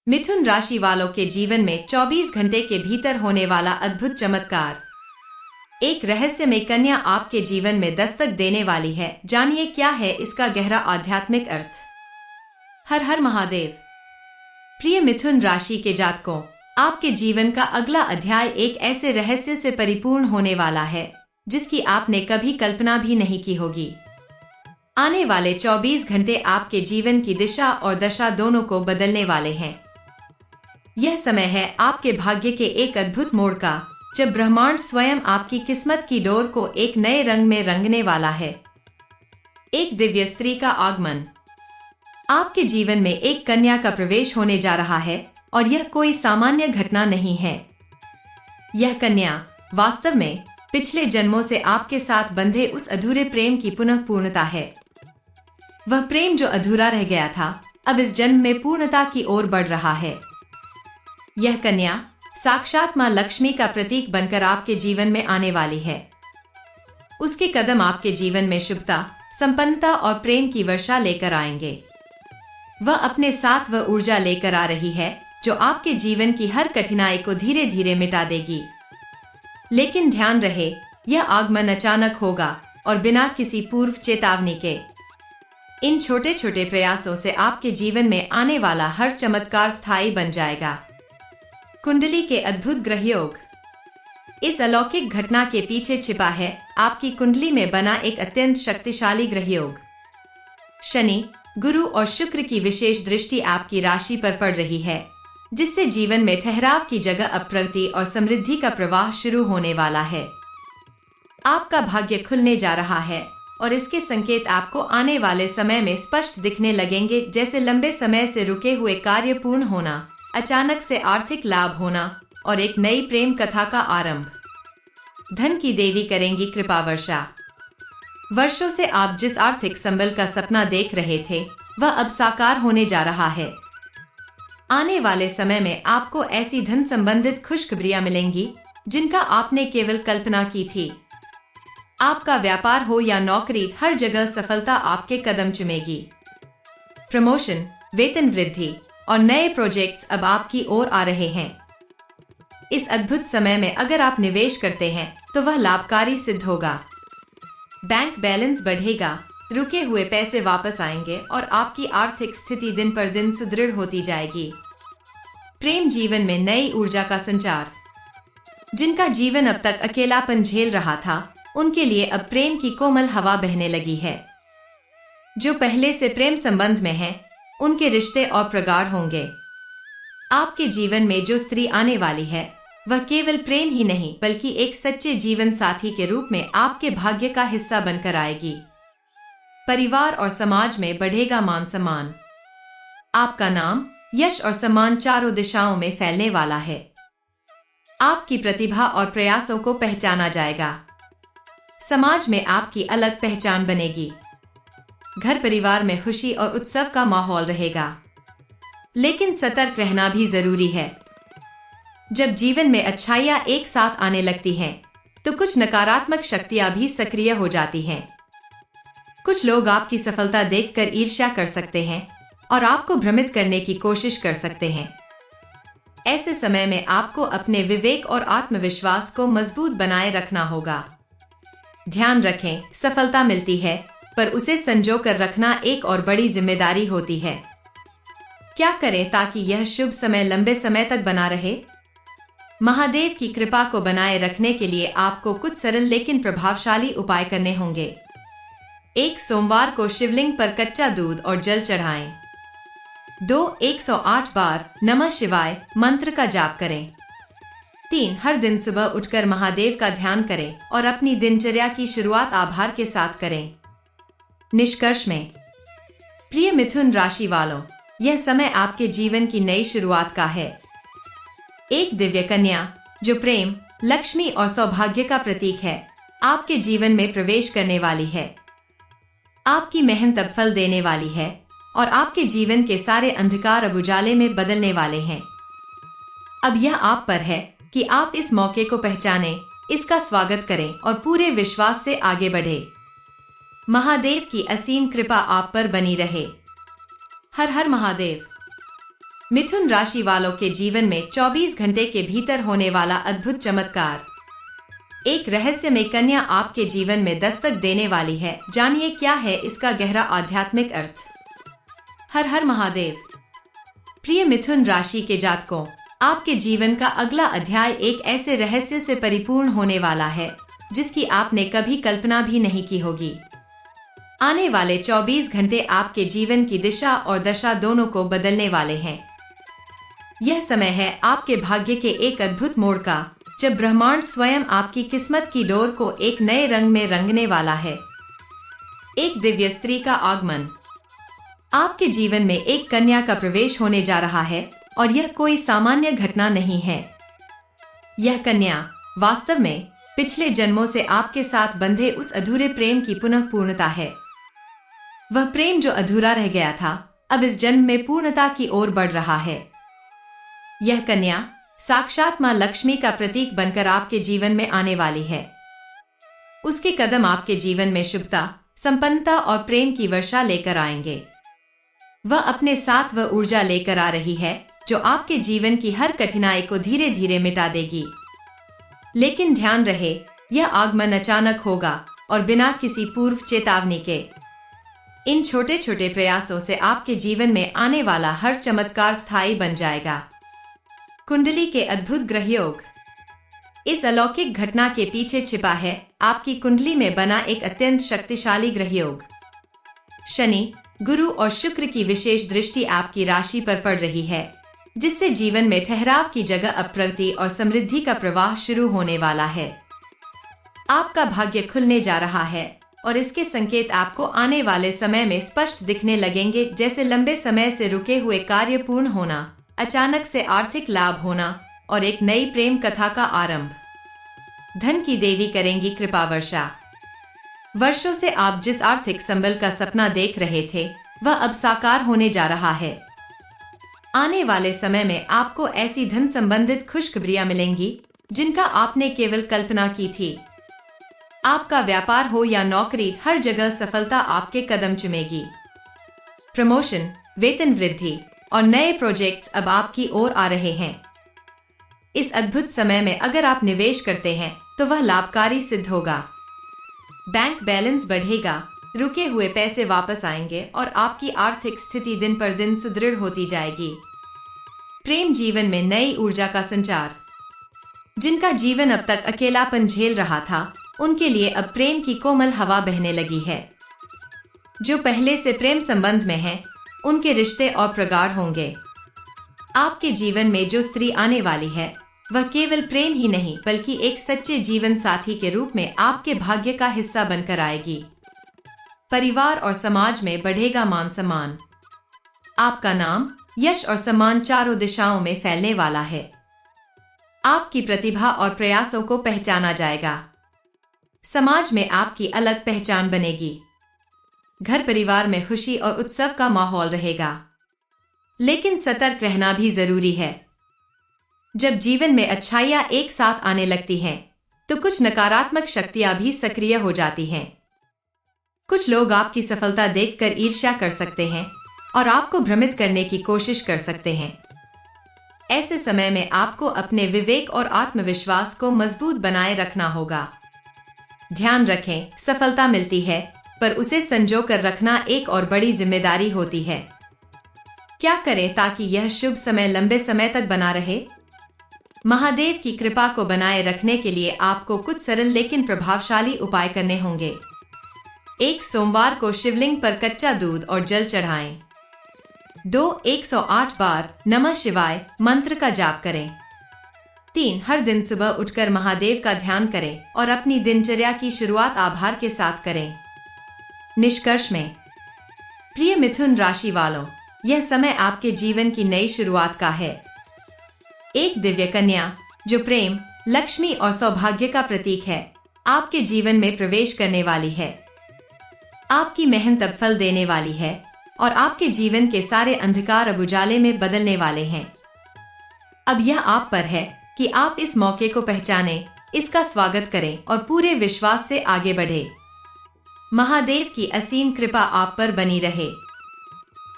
मिथुन राशि वालों के जीवन में 24 घंटे के भीतर होने वाला अद्भुत चमत्कार। एक रहस्यमय कन्या आपके जीवन में दस्तक देने वाली है। जानिए क्या है इसका गहरा आध्यात्मिक अर्थ। हर हर महादेव। प्रिय मिथुन राशि के जातकों, आपके जीवन का अगला अध्याय एक ऐसे रहस्य से परिपूर्ण होने वाला है जिसकी आपने कभी कल्पना भी नहीं की होगी। आने वाले 24 घंटे आपके जीवन की दिशा और दशा दोनों को बदलने वाले हैं। यह समय है आपके भाग्य के एक अद्भुत मोड़ का, जब ब्रह्मांड स्वयं आपकी किस्मत की डोर को एक नए रंग में रंगने वाला है। एक दिव्य स्त्री का आगमन। आपके जीवन में एक कन्या का प्रवेश होने जा रहा है और यह कोई सामान्य घटना नहीं है। यह कन्या वास्तव में पिछले जन्मों से आपके साथ बंधे उस अधूरे प्रेम की पुनः पूर्णता है। वह प्रेम जो अधूरा रह गया था, अब इस जन्म में पूर्णता की ओर बढ़ रहा है। यह कन्या साक्षात मां लक्ष्मी का प्रतीक बनकर आपके जीवन में आने वाली है। उसके कदम आपके जीवन में शुभता, संपन्नता और प्रेम की वर्षा लेकर आएंगे। वह अपने साथ वह ऊर्जा लेकर आ रही है जो आपके जीवन की हर कठिनाई को धीरे धीरे मिटा देगी। लेकिन ध्यान रहे, यह आगमन अचानक होगा और बिना किसी पूर्व चेतावनी के। इन छोटे छोटे प्रयासों से आपके जीवन में आने वाला हर चमत्कार स्थायी बन जाएगा। कुंडली के अद्भुत ग्रहयोग। इस अलौकिक घटना के पीछे छिपा है आपकी कुंडली में बना एक अत्यंत शक्तिशाली ग्रहयोग। शनि, गुरु और शुक्र की विशेष दृष्टि आपकी राशि पर पड़ रही है, जिससे जीवन में ठहराव की जगह अब प्रगति और समृद्धि का प्रवाह शुरू होने वाला है। आपका भाग्य खुलने जा रहा है और इसके संकेत आपको आने वाले समय में स्पष्ट दिखने लगेंगे, जैसे लंबे समय से रुके हुए कार्य पूर्ण होना, अचानक से आर्थिक लाभ होना और एक नई प्रेम कथा का आरंभ। धन की देवी करेंगी कृपा वर्षा। वर्षों से आप जिस आर्थिक संबल का सपना देख रहे थे, वह अब साकार होने जा रहा है। आने वाले समय में आपको ऐसी धन संबंधित खुशखबरियां मिलेंगी जिनका आपने केवल कल्पना की थी। आपका व्यापार हो या नौकरी, हर जगह सफलता आपके कदम चुमेगी। प्रमोशन, वेतन वृद्धि और नए प्रोजेक्ट्स अब आपकी ओर आ रहे हैं। इस अद्भुत समय में अगर आप निवेश करते हैं तो वह लाभकारी सिद्ध होगा। बैंक बैलेंस बढ़ेगा, रुके हुए पैसे वापस आएंगे और आपकी आर्थिक स्थिति दिन पर दिन सुदृढ़ होती जाएगी। प्रेम जीवन में नई ऊर्जा का संचार। जिनका जीवन अब तक अकेलापन झेल रहा था, उनके लिए अब प्रेम की कोमल हवा बहने लगी है। जो पहले से प्रेम संबंध में हैं, उनके रिश्ते और प्रगाढ़ होंगे। आपके जीवन में जो स्त्री आने वाली है, वह केवल प्रेम ही नहीं बल्कि एक सच्चे जीवन साथी के रूप में आपके भाग्य का हिस्सा बनकर आएगी। परिवार और समाज में बढ़ेगा मान सम्मान। आपका नाम, यश और सम्मान चारों दिशाओं में फैलने वाला है। आपकी प्रतिभा और प्रयासों को पहचाना जाएगा। समाज में आपकी अलग पहचान बनेगी। घर परिवार में खुशी और उत्सव का माहौल रहेगा। लेकिन सतर्क रहना भी जरूरी है। जब जीवन में अच्छाइयां एक साथ आने लगती हैं, तो कुछ नकारात्मक शक्तियां भी सक्रिय हो जाती हैं। कुछ लोग आपकी सफलता देखकर ईर्ष्या कर सकते हैं और आपको भ्रमित करने की कोशिश कर सकते हैं। ऐसे समय में आपको अपने विवेक और आत्मविश्वास को मजबूत बनाए रखना होगा। ध्यान रखें, सफलता मिलती है पर उसे संजो कर रखना एक और बड़ी जिम्मेदारी होती है। क्या करें ताकि यह शुभ समय लंबे समय तक बना रहे? महादेव की कृपा को बनाए रखने के लिए आपको कुछ सरल लेकिन प्रभावशाली उपाय करने होंगे। 1 सोमवार को शिवलिंग पर कच्चा दूध और जल चढ़ाएं। 2 108 बार नमः शिवाय मंत्र का जाप करें। 3 हर दिन सुबह उठकर महादेव का ध्यान करें और अपनी दिनचर्या की शुरुआत आभार के साथ करें। निष्कर्ष में, प्रिय मिथुन राशि वालों, यह समय आपके जीवन की नई शुरुआत का है। एक दिव्य कन्या जो प्रेम, लक्ष्मी और सौभाग्य का प्रतीक है, आपके जीवन में प्रवेश करने वाली है। आपकी मेहनत अब फल देने वाली है और आपके जीवन के सारे अंधकार अब उजाले में बदलने वाले हैं। अब यह आप पर है कि आप इस मौके को पहचानें, इसका स्वागत करें और पूरे विश्वास से आगे बढ़े। महादेव की असीम कृपा आप पर बनी रहे। हर हर महादेव। मिथुन राशि वालों के जीवन में 24 घंटे के भीतर होने वाला अद्भुत चमत्कार। एक रहस्यमय कन्या आपके जीवन में दस्तक देने वाली है। जानिए क्या है इसका गहरा आध्यात्मिक अर्थ। हर हर महादेव। प्रिय मिथुन राशि के जातकों, आपके जीवन का अगला अध्याय एक ऐसे रहस्य से परिपूर्ण होने वाला है जिसकी आपने कभी कल्पना भी नहीं की होगी। आने वाले 24 घंटे आपके जीवन की दिशा और दशा दोनों को बदलने वाले हैं। यह समय है आपके भाग्य के एक अद्भुत मोड़ का, जब ब्रह्मांड स्वयं आपकी किस्मत की डोर को एक नए रंग में रंगने वाला है। एक दिव्य स्त्री का आगमन। आपके जीवन में एक कन्या का प्रवेश होने जा रहा है और यह कोई सामान्य घटना नहीं है। यह कन्या वास्तव में पिछले जन्मों से आपके साथ बंधे उस अधूरे प्रेम की पुनः पूर्णता है। वह प्रेम जो अधूरा रह गया था, अब इस जन्म में पूर्णता की ओर बढ़ रहा है। यह कन्या साक्षात मां लक्ष्मी का प्रतीक बनकर आपके जीवन में आने वाली है। उसके कदम आपके जीवन में शुभता, संपन्नता और प्रेम की वर्षा लेकर आएंगे। वह अपने साथ वह ऊर्जा लेकर आ रही है जो आपके जीवन की हर कठिनाई को धीरे धीरे मिटा देगी। लेकिन ध्यान रहे, यह आगमन अचानक होगा और बिना किसी पूर्व चेतावनी के। इन छोटे छोटे प्रयासों से आपके जीवन में आने वाला हर चमत्कार स्थायी बन जाएगा। कुंडली के अद्भुत ग्रह योग। इस अलौकिक घटना के पीछे छिपा है आपकी कुंडली में बना एक अत्यंत शक्तिशाली ग्रह योग। शनि, गुरु और शुक्र की विशेष दृष्टि आपकी राशि पर पड़ रही है, जिससे जीवन में ठहराव की जगह अब प्रगति और समृद्धि का प्रवाह शुरू होने वाला है। आपका भाग्य खुलने जा रहा है और इसके संकेत आपको आने वाले समय में स्पष्ट दिखने लगेंगे, जैसे लंबे समय से रुके हुए कार्य पूर्ण होना, अचानक से आर्थिक लाभ होना और एक नई प्रेम कथा का आरंभ। धन की देवी करेंगी कृपा वर्षा। वर्षों से आप जिस आर्थिक संबल का सपना देख रहे थे, वह अब साकार होने जा रहा है। आने वाले समय में आपको ऐसी धन संबंधित खुशखबरियां मिलेंगी जिनका आपने केवल कल्पना की थी। आपका व्यापार हो या नौकरी, हर जगह सफलता आपके कदम चुमेगी। प्रमोशन, वेतन वृद्धि और नए प्रोजेक्ट्स अब आपकी ओर आ रहे हैं। इस अद्भुत समय में अगर आप निवेश करते हैं तो वह लाभकारी सिद्ध होगा। बैंक बैलेंस बढ़ेगा, रुके हुए पैसे वापस आएंगे और आपकी आर्थिक स्थिति दिन पर दिन सुदृढ़ होती जाएगी। प्रेम जीवन में नई ऊर्जा का संचार। जिनका जीवन अब तक अकेलापन झेल रहा था, उनके लिए अब प्रेम की कोमल हवा बहने लगी है। जो पहले से प्रेम संबंध में हैं, उनके रिश्ते और प्रगाढ़ होंगे। आपके जीवन में जो स्त्री आने वाली है, वह केवल प्रेम ही नहीं बल्कि एक सच्चे जीवन साथी के रूप में आपके भाग्य का हिस्सा बनकर आएगी। परिवार और समाज में बढ़ेगा मान सम्मान। आपका नाम, यश और सम्मान चारों दिशाओं में फैलने वाला है। आपकी प्रतिभा और प्रयासों को पहचाना जाएगा। समाज में आपकी अलग पहचान बनेगी। घर परिवार में खुशी और उत्सव का माहौल रहेगा। लेकिन सतर्क रहना भी जरूरी है। जब जीवन में अच्छाइयां एक साथ आने लगती हैं, तो कुछ नकारात्मक शक्तियां भी सक्रिय हो जाती हैं। कुछ लोग आपकी सफलता देखकर ईर्ष्या कर सकते हैं और आपको भ्रमित करने की कोशिश कर सकते हैं। ऐसे समय में आपको अपने विवेक और आत्मविश्वास को मजबूत बनाए रखना होगा। ध्यान रखें, सफलता मिलती है, पर उसे संजो कर रखना एक और बड़ी जिम्मेदारी होती है। क्या करें ताकि यह शुभ समय लंबे समय तक बना रहे? महादेव की कृपा को बनाए रखने के लिए आपको कुछ सरल लेकिन प्रभावशाली उपाय करने होंगे। 1 सोमवार को शिवलिंग पर कच्चा दूध और जल चढ़ाएं। 2 108 बार नमः शिवाय मंत्र का जाप करें। 3 हर दिन सुबह उठकर महादेव का ध्यान करें और अपनी दिनचर्या की शुरुआत आभार के साथ करें। निष्कर्ष में, प्रिय मिथुन राशि वालों, यह समय आपके जीवन की नई शुरुआत का है। एक दिव्य कन्या जो प्रेम, लक्ष्मी और सौभाग्य का प्रतीक है, आपके जीवन में प्रवेश करने वाली है। आपकी मेहनत अब फल देने वाली है और आपके जीवन के सारे अंधकार अब उजाले में बदलने वाले हैं। अब यह आप पर है कि आप इस मौके को पहचानें, इसका स्वागत करें और पूरे विश्वास से आगे बढ़े। महादेव की असीम कृपा आप पर बनी रहे।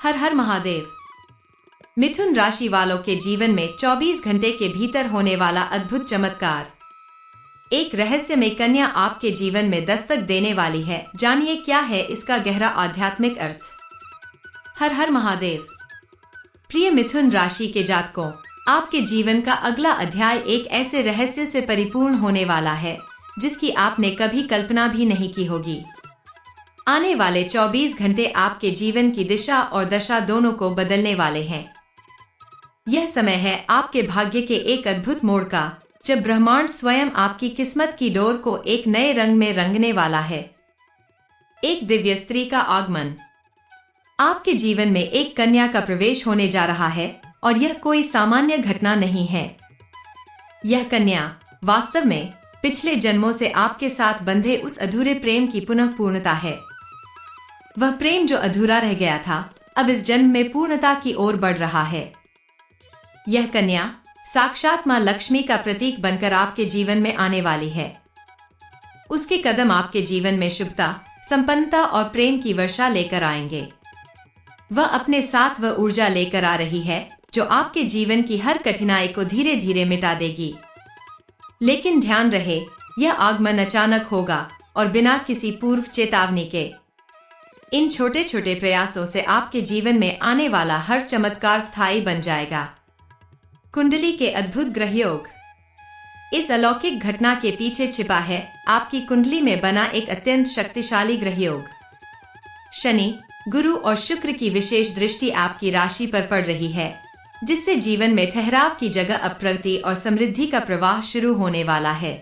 हर हर महादेव। मिथुन राशि वालों के जीवन में 24 घंटे के भीतर होने वाला अद्भुत चमत्कार। एक रहस्यमय कन्या आपके जीवन में दस्तक देने वाली है। जानिए क्या है इसका गहरा आध्यात्मिक अर्थ। हर हर महादेव। प्रिय मिथुन राशि के जातकों, आपके जीवन का अगला अध्याय एक ऐसे रहस्य से परिपूर्ण होने वाला है जिसकी आपने कभी कल्पना भी नहीं की होगी। आने वाले 24 घंटे आपके जीवन की दिशा और दशा दोनों को बदलने वाले हैं। यह समय है आपके भाग्य के एक अद्भुत मोड़ का, जब ब्रह्मांड स्वयं आपकी किस्मत की डोर को एक नए रंग में रंगने वाला है। एक दिव्य स्त्री का आगमन। आपके जीवन में एक कन्या का प्रवेश होने जा रहा है और यह कोई सामान्य घटना नहीं है। यह कन्या वास्तव में पिछले जन्मों से आपके साथ बंधे उस अधूरे प्रेम की पुनः पूर्णता है। वह प्रेम जो अधूरा रह गया था, अब इस जन्म में पूर्णता की ओर बढ़ रहा है। यह कन्या साक्षात मां लक्ष्मी का प्रतीक बनकर आपके जीवन में आने वाली है। उसके कदम आपके जीवन में शुभता, संपन्नता और प्रेम की वर्षा लेकर आएंगे। वह अपने साथ वह ऊर्जा लेकर आ रही है जो आपके जीवन की हर कठिनाई को धीरे धीरे मिटा देगी। लेकिन ध्यान रहे, यह आगमन अचानक होगा और बिना किसी पूर्व चेतावनी के। इन छोटे छोटे प्रयासों से आपके जीवन में आने वाला हर चमत्कार स्थायी बन जाएगा। कुंडली के अद्भुत ग्रहयोग। इस अलौकिक घटना के पीछे छिपा है आपकी कुंडली में बना एक अत्यंत शक्तिशाली ग्रहयोग। शनि, गुरु और शुक्र की विशेष दृष्टि आपकी राशि पर पड़ रही है, जिससे जीवन में ठहराव की जगह अब प्रगति और समृद्धि का प्रवाह शुरू होने वाला है।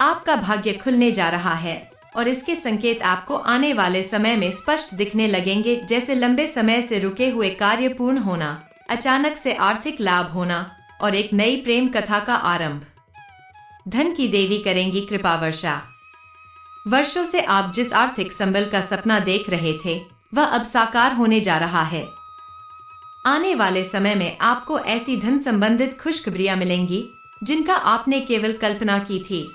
आपका भाग्य खुलने जा रहा है और इसके संकेत आपको आने वाले समय में स्पष्ट दिखने लगेंगे, जैसे लंबे समय से रुके हुए कार्य पूर्ण होना, अचानक से आर्थिक लाभ होना और एक नई प्रेम कथा का आरंभ। धन की देवी करेंगी कृपा वर्षा। वर्षों से आप जिस आर्थिक संबल का सपना देख रहे थे, वह अब साकार होने जा रहा है। आने वाले समय में आपको ऐसी धन संबंधित खुशखबरियां मिलेंगी जिनका आपने केवल कल्पना की थी।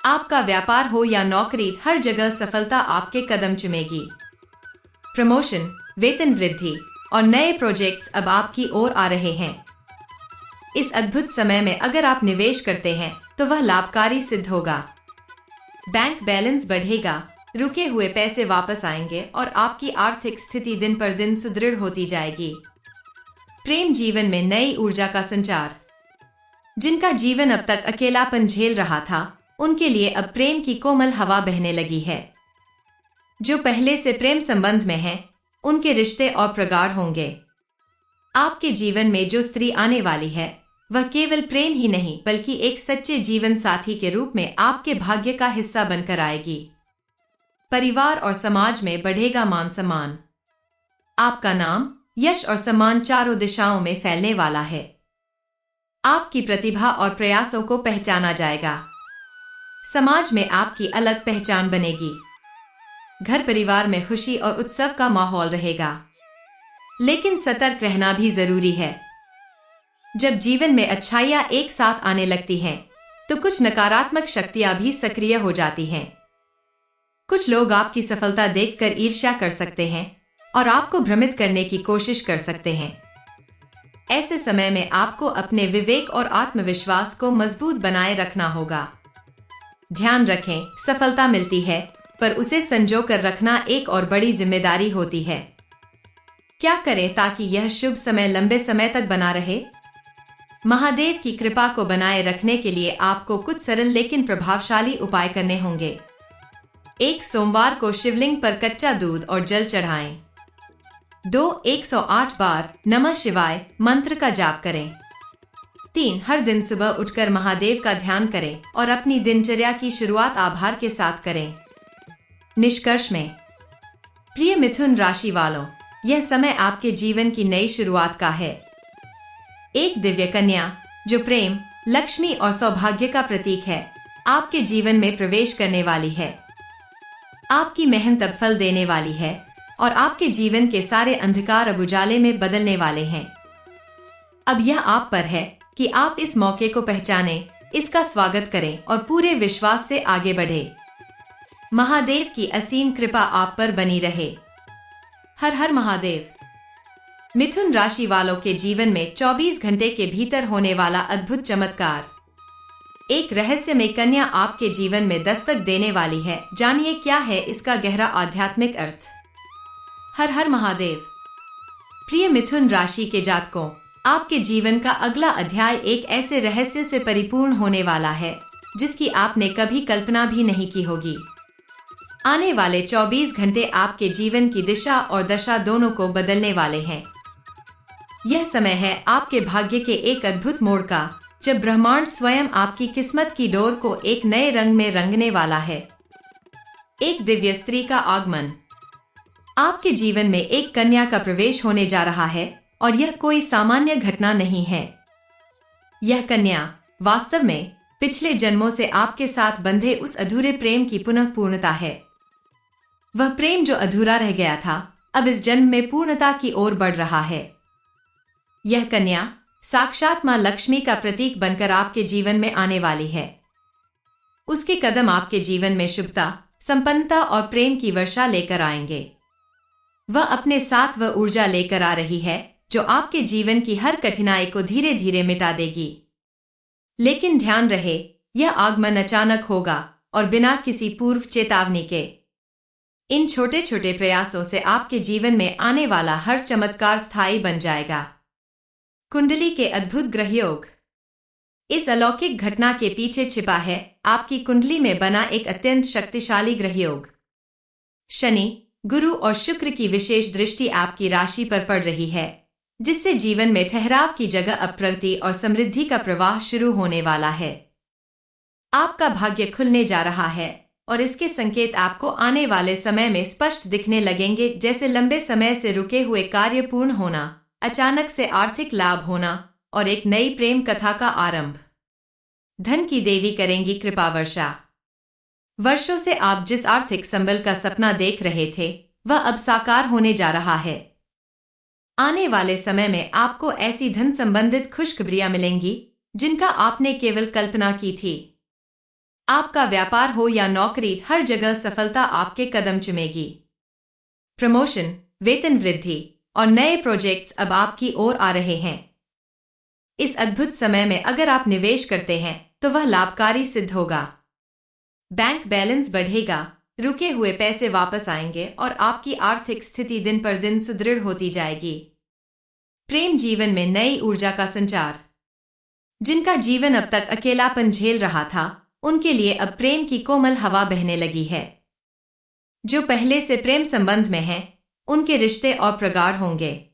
आपका व्यापार हो या नौकरी, हर जगह सफलता आपके कदम चुमेगी। प्रमोशन, वेतन वृद्धि और नए प्रोजेक्ट्स अब आपकी ओर आ रहे हैं। इस अद्भुत समय में अगर आप निवेश करते हैं तो वह लाभकारी सिद्ध होगा। बैंक बैलेंस बढ़ेगा, रुके हुए पैसे वापस आएंगे और आपकी आर्थिक स्थिति दिन पर दिन सुदृढ़ होती जाएगी। प्रेम जीवन में नई ऊर्जा का संचार। जिनका जीवन अब तक अकेलापन झेल रहा था, उनके लिए अब प्रेम की कोमल हवा बहने लगी है। जो पहले से प्रेम संबंध में हैं, उनके रिश्ते और प्रगाढ़ होंगे। आपके जीवन में जो स्त्री आने वाली है, वह केवल प्रेम ही नहीं बल्कि एक सच्चे जीवन साथी के रूप में आपके भाग्य का हिस्सा बनकर आएगी। परिवार और समाज में बढ़ेगा मान सम्मान। आपका नाम, यश और सम्मान चारों दिशाओं में फैलने वाला है। आपकी प्रतिभा और प्रयासों को पहचाना जाएगा। समाज में आपकी अलग पहचान बनेगी। घर परिवार में खुशी और उत्सव का माहौल रहेगा, लेकिन सतर्क रहना भी जरूरी है। जब जीवन में अच्छाइयां एक साथ आने लगती हैं, तो कुछ नकारात्मक शक्तियां भी सक्रिय हो जाती हैं। कुछ लोग आपकी सफलता देखकर ईर्ष्या कर सकते हैं और आपको भ्रमित करने की कोशिश कर सकते हैं। ऐसे समय में आपको अपने विवेक और आत्मविश्वास को मजबूत बनाए रखना होगा। ध्यान रखें, सफलता मिलती है पर उसे संजो कर रखना एक और बड़ी जिम्मेदारी होती है। क्या करें ताकि यह शुभ समय लंबे समय तक बना रहे? महादेव की कृपा को बनाए रखने के लिए आपको कुछ सरल लेकिन प्रभावशाली उपाय करने होंगे। एक, सोमवार को शिवलिंग पर कच्चा दूध और जल चढ़ाएं। 2, 108 बार नमः शिवाय मंत्र का जाप करें। 3, हर दिन सुबह उठकर महादेव का ध्यान करें और अपनी दिनचर्या की शुरुआत आभार के साथ करें। निष्कर्ष में, प्रिय मिथुन राशि वालों, यह समय आपके जीवन की नई शुरुआत का है। एक दिव्य कन्या जो प्रेम, लक्ष्मी और सौभाग्य का प्रतीक है, आपके जीवन में प्रवेश करने वाली है। आपकी मेहनत अब फल देने वाली है और आपके जीवन के सारे अंधकार अब उजाले में बदलने वाले हैं। अब यह आप पर है कि आप इस मौके को पहचानें, इसका स्वागत करें और पूरे विश्वास से आगे बढ़े। महादेव की असीम कृपा आप पर बनी रहे। हर हर महादेव। मिथुन राशि वालों के जीवन में 24 घंटे के भीतर होने वाला अद्भुत चमत्कार। एक रहस्यमय कन्या आपके जीवन में दस्तक देने वाली है। जानिए क्या है इसका गहरा आध्यात्मिक अर्थ। हर हर महादेव। प्रिय मिथुन राशि के जातकों, आपके जीवन का अगला अध्याय एक ऐसे रहस्य से परिपूर्ण होने वाला है जिसकी आपने कभी कल्पना भी नहीं की होगी। आने वाले 24 घंटे आपके जीवन की दिशा और दशा दोनों को बदलने वाले हैं। यह समय है आपके भाग्य के एक अद्भुत मोड़ का, जब ब्रह्मांड स्वयं आपकी किस्मत की डोर को एक नए रंग में रंगने वाला है। एक दिव्य स्त्री का आगमन। आपके जीवन में एक कन्या का प्रवेश होने जा रहा है और यह कोई सामान्य घटना नहीं है। यह कन्या वास्तव में पिछले जन्मों से आपके साथ बंधे उस अधूरे प्रेम की पुनः पूर्णता है। वह प्रेम जो अधूरा रह गया था, अब इस जन्म में पूर्णता की ओर बढ़ रहा है। यह कन्या साक्षात मां लक्ष्मी का प्रतीक बनकर आपके जीवन में आने वाली है। उसके कदम आपके जीवन में शुभता, संपन्नता और प्रेम की वर्षा लेकर आएंगे। वह अपने साथ वह ऊर्जा लेकर आ रही है जो आपके जीवन की हर कठिनाई को धीरे धीरे मिटा देगी। लेकिन ध्यान रहे, यह आगमन अचानक होगा और बिना किसी पूर्व चेतावनी के। इन छोटे छोटे प्रयासों से आपके जीवन में आने वाला हर चमत्कार स्थायी बन जाएगा। कुंडली के अद्भुत ग्रहयोग। इस अलौकिक घटना के पीछे छिपा है आपकी कुंडली में बना एक अत्यंत शक्तिशाली ग्रहयोग। शनि, गुरु और शुक्र की विशेष दृष्टि आपकी राशि पर पड़ रही है, जिससे जीवन में ठहराव की जगह अब प्रगति और समृद्धि का प्रवाह शुरू होने वाला है। आपका भाग्य खुलने जा रहा है और इसके संकेत आपको आने वाले समय में स्पष्ट दिखने लगेंगे, जैसे लंबे समय से रुके हुए कार्य पूर्ण होना, अचानक से आर्थिक लाभ होना और एक नई प्रेम कथा का आरंभ। धन की देवी करेंगी कृपा वर्षा। वर्षों से आप जिस आर्थिक संबल का सपना देख रहे थे, वह अब साकार होने जा रहा है। आने वाले समय में आपको ऐसी धन संबंधित खुशखबरियां मिलेंगी जिनका आपने केवल कल्पना की थी। आपका व्यापार हो या नौकरी, हर जगह सफलता आपके कदम चुमेगी। प्रमोशन, वेतन वृद्धि और नए प्रोजेक्ट्स अब आपकी ओर आ रहे हैं। इस अद्भुत समय में अगर आप निवेश करते हैं तो वह लाभकारी सिद्ध होगा। बैंक बैलेंस बढ़ेगा, रुके हुए पैसे वापस आएंगे और आपकी आर्थिक स्थिति दिन पर दिन सुदृढ़ होती जाएगी। प्रेम जीवन में नई ऊर्जा का संचार। जिनका जीवन अब तक अकेलापन झेल रहा था, उनके लिए अब प्रेम की कोमल हवा बहने लगी है। जो पहले से प्रेम संबंध में हैं, उनके रिश्ते और प्रगाढ़ होंगे।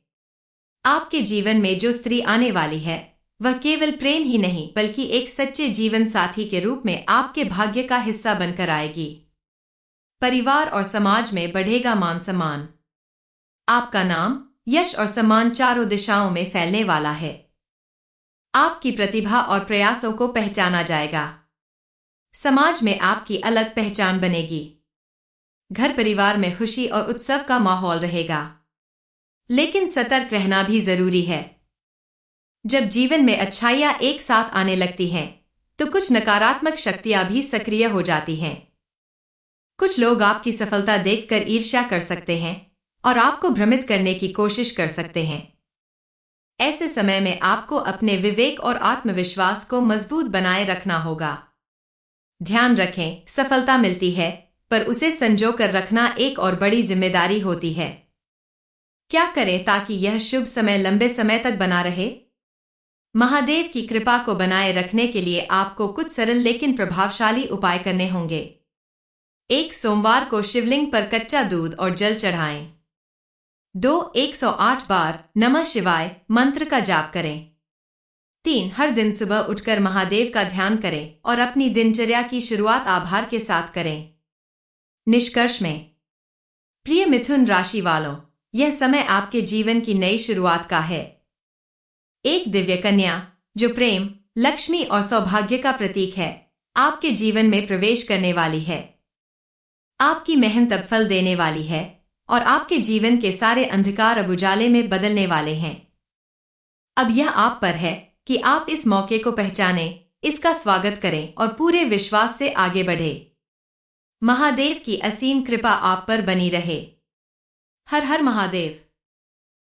आपके जीवन में जो स्त्री आने वाली है, वह केवल प्रेम ही नहीं बल्कि एक सच्चे जीवन साथी के रूप में आपके भाग्य का हिस्सा बनकर आएगी। परिवार और समाज में बढ़ेगा मान सम्मान। आपका नाम, यश और सम्मान चारों दिशाओं में फैलने वाला है। आपकी प्रतिभा और प्रयासों को पहचाना जाएगा। समाज में आपकी अलग पहचान बनेगी। घर परिवार में खुशी और उत्सव का माहौल रहेगा। लेकिन सतर्क रहना भी जरूरी है। जब जीवन में अच्छाइयां एक साथ आने लगती हैं, तो कुछ नकारात्मक शक्तियां भी सक्रिय हो जाती हैं। कुछ लोग आपकी सफलता देखकर ईर्ष्या कर सकते हैं और आपको भ्रमित करने की कोशिश कर सकते हैं। ऐसे समय में आपको अपने विवेक और आत्मविश्वास को मजबूत बनाए रखना होगा। ध्यान रखें, सफलता मिलती है, पर उसे संजो कर रखना एक और बड़ी जिम्मेदारी होती है। क्या करें ताकि यह शुभ समय लंबे समय तक बना रहे? महादेव की कृपा को बनाए रखने के लिए आपको कुछ सरल लेकिन प्रभावशाली उपाय करने होंगे। 1. सोमवार को शिवलिंग पर कच्चा दूध और जल चढ़ाएं। 2. 108 बार नमः शिवाय मंत्र का जाप करें। 3. हर दिन सुबह उठकर महादेव का ध्यान करें और अपनी दिनचर्या की शुरुआत आभार के साथ करें। निष्कर्ष में, प्रिय मिथुन राशि वालों, यह समय आपके जीवन की नई शुरुआत का है। एक दिव्य कन्या जो प्रेम, लक्ष्मी और सौभाग्य का प्रतीक है, आपके जीवन में प्रवेश करने वाली है। आपकी मेहनत अब फल देने वाली है और आपके जीवन के सारे अंधकार अब उजाले में बदलने वाले हैं। अब यह आप पर है कि आप इस मौके को पहचानें, इसका स्वागत करें और पूरे विश्वास से आगे बढ़े। महादेव की असीम कृपा आप पर बनी रहे। हर हर महादेव।